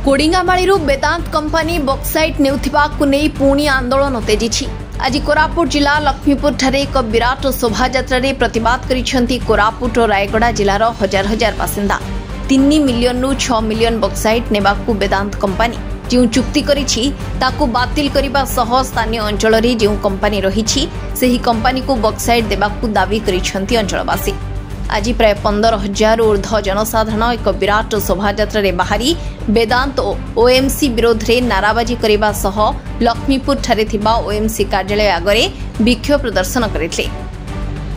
कोडिंगामाळीरू वेदांत company bauxite नेउथिबाकु नै पुणी आंदोलन तेजिछि। आज कोरापुट जिला लक्ष्मीपुर ठारे एक विराट शोभायात्रा रे प्रतिवाद करिसेंती कोरापुट और रायगड़ा जिलार हजार हजार बासिंदा। 3 मिलियन रु 6 मिलियन बक्साइट नेबाकु वेदांत कंपनी जो चुक्ति करिछि ताकु बातिल करिबा सह स्थानीय अंचल रे जो कंपनी रहिछि सेही कंपनी को बक्साइट देबाकु दाबी करिसेंती अंचलवासी। आज प्राय 15,000 ऊर्ध्व जनसाधारण एक विराट शोभायात्रा रे बाहरी वेदांत ओएमसी विरोध रे नाराबाजी करिबा सह लक्ष्मीपुर ठारे थिबा ओएमसी कार्यालय आगरे विक्षोभ प्रदर्शन करथिले।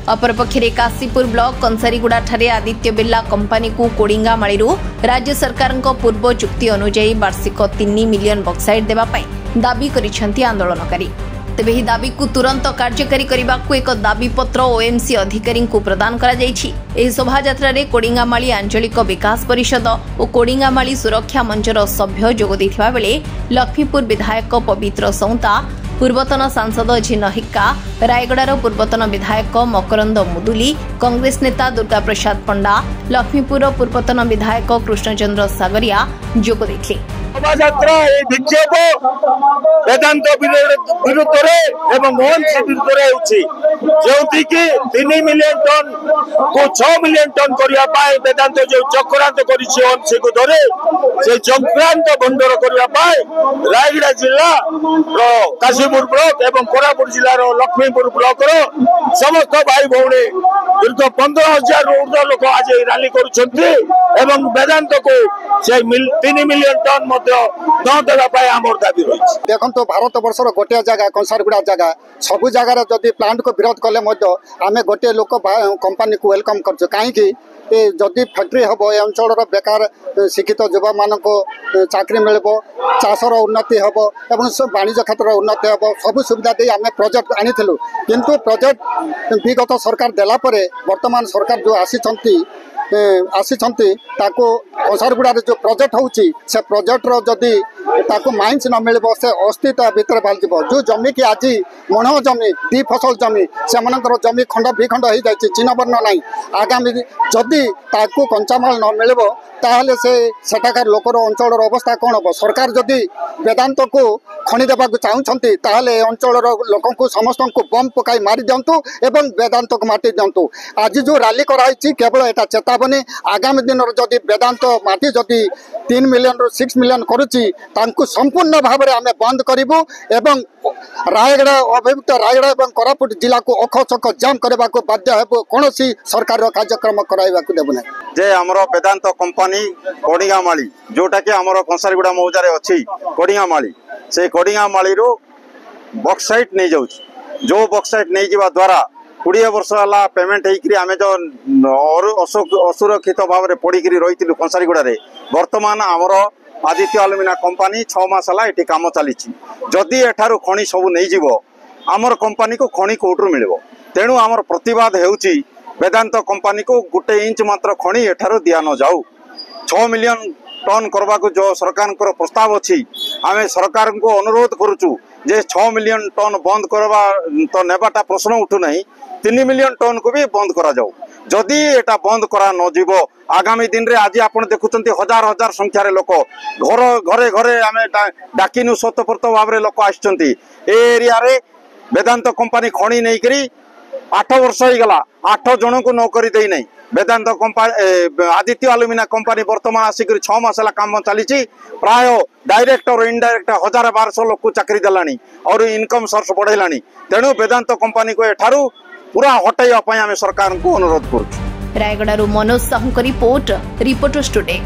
अपरपक्षे काशीपुर ब्लॉक कंसारीगुड़ा ठारे आदित्य बिर्ला कंपनी को कोडिंगामाळीरू राज्य सरकार पूर्व चुक्ति अनुଯାयी वार्षिक 3 मिलियन बक्साइट देवा पई दाबी करिसेंती आंदोलनकारी। तेबे ही दाबी को तुरंत कार्यकारी करने एक दाबी पत्र ओएमसी अधिकारी को प्रदान करा जायछि। एही शोभायात्रा रे कोडिंगामाळी आंचलिक विकास परिषद और कोडिंगामाळी सुरक्षा मंचर सभ्य जोग दैथिबा बेले लक्ष्मीपुर विधायक पवित्र सौंता, पूर्वतन सांसद झिन हिक्का, रायगड़ार पूर्वतन विधायक मकरंद मुदुली, कांग्रेस नेता दुर्गा प्रसाद पंडा, लक्ष्मीपुर पूर्वतन विधायक कृष्णचंद्र सागरिया जोग दैथिले। शोभायात्रा विक्षोभ वेदांत विरुद्ध जो 3 मिलियन टन को 6 मिलियन टन करने वेदांत जो चक्रांत कर धरे से चक्रांत बंदर करने रायगड़ा जिला काशीपुर ब्लॉक एवं कोरापुट जिलार लक्ष्मीपुर ब्लॉक समस्त भाई भौणी दीर्घ 15,000 ऊर्ध्व लोक आज रैली कर वेदांत को 3 मिलियन टन दाबी रही। देखो तो भारत वर्षर गोटे जगह कंसारगुड़ा जगह सबू जगार जदि प्लांट को विरोध कले आम गोटे लोक कंपनी को वेलकम कर कहीं जदि फैक्ट्री हम ए अंचल बेकार शिक्षित युवा मान चाकरी मिल चाषर उन्नति हम एवं वाणिज्य क्षेत्र उन्नति हम सब सुविधा दे आम प्रोजेक्ट आनी किंतु प्रोजेक्ट विगत सरकार देला वर्तमान सरकार जो आसी कंसारगुड़ा जो प्रोजेक्ट होची से प्रोजेक्ट जदि ताको माइंस न मिल से अस्तित्व भितर बाहर जो जमी की आज मण जमी 2 फसल जमी से जमी खंड विखंड हो जाए चिन्हवर्ण ना आगामी जदि ताको कंचामाल न मिल ताहले से सेठाकार लोकर अंचल अवस्था कौन हम सरकार जदि वेदांत को खनि देवा चाहते ताहले अंचल लोक को समस्त को बम पकाई मारी दिंतु एवं वेदांत को माटी दिंतु। आज जो रैली कराई केवल यहाँ चेतावनी आगामी दिन जदि वेदांत माटी जदि 3 मिलियन रु 6 मिलियन करुच्ची संपूर्ण भाव में आम बंद करूँ एवं रायगड़ा अभियुक्त रायगड़ा और कोरापुट जिला को अखचक जाम करने को बाध्य हेबो कौन सरकार कार्यक्रम कराइबा देबुना जे हमरो वेदांत कंपनी कोडिंगामाळी जोटा कि हमरो कंसारीगुड़ा मौजारे अछि कोडिंगामाळी से कोडिंगामाळी रो बक्साइट नहीं जाउछ जो बक्साइट नहीं जीवा द्वारा 20 वर्ष वाला पेमेंट होकर आम जो असुरक्षित भाव में पड़ी रही कंसारीगुड़ा वर्तमान आमर आदित्य अलुमिना कंपनी 6 मास है ये कम चली जदि एठारू खनि सब नहीं जीव आमर कंपनी को खनि कोटू मिल तेणु आमर प्रतिवाद हेउची वेदांत कंपनी को 1 इंच मात्र खनि एठारू दिया न जाऊ 6 मिलियन टन करने को जो सरकार प्रस्ताव अच्छी आम सरकार को अनुरोध करुचु जे 6 मिलियन टन बंद करवा तो नेबाटा प्रश्न उठू नहीं 3 मिलियन टन को भी बंद करा जाऊ जदि एटा बंद करा न जीवो आगामी दिन रे आज आप देखुंत हजार हजार संख्यार लोक घर घरे घरे आम डाकिनु स्वतःप्रत भाव में लोक आसुँच एरिया रे वेदांत कंपनी खणी नहीं करी 8 वर्ष हो गला 8 जन को नौकरी दे नहीं वेदांत कंपनी आदित्य अलुमिना कंपनी वर्तमान आसिक 6 मास काम चली प्राय डायरेक्ट और इनडायरेक्ट 1000-1200 लोक को चाकरी देलानी और इनकम सोर्स बढ़ेलानी तेणु वेदांत कंपनी को एठारू पूरा हटाइबा आम सरकार को अनुरोध करूँ। Rayagada Manoj Sahu report reporters today.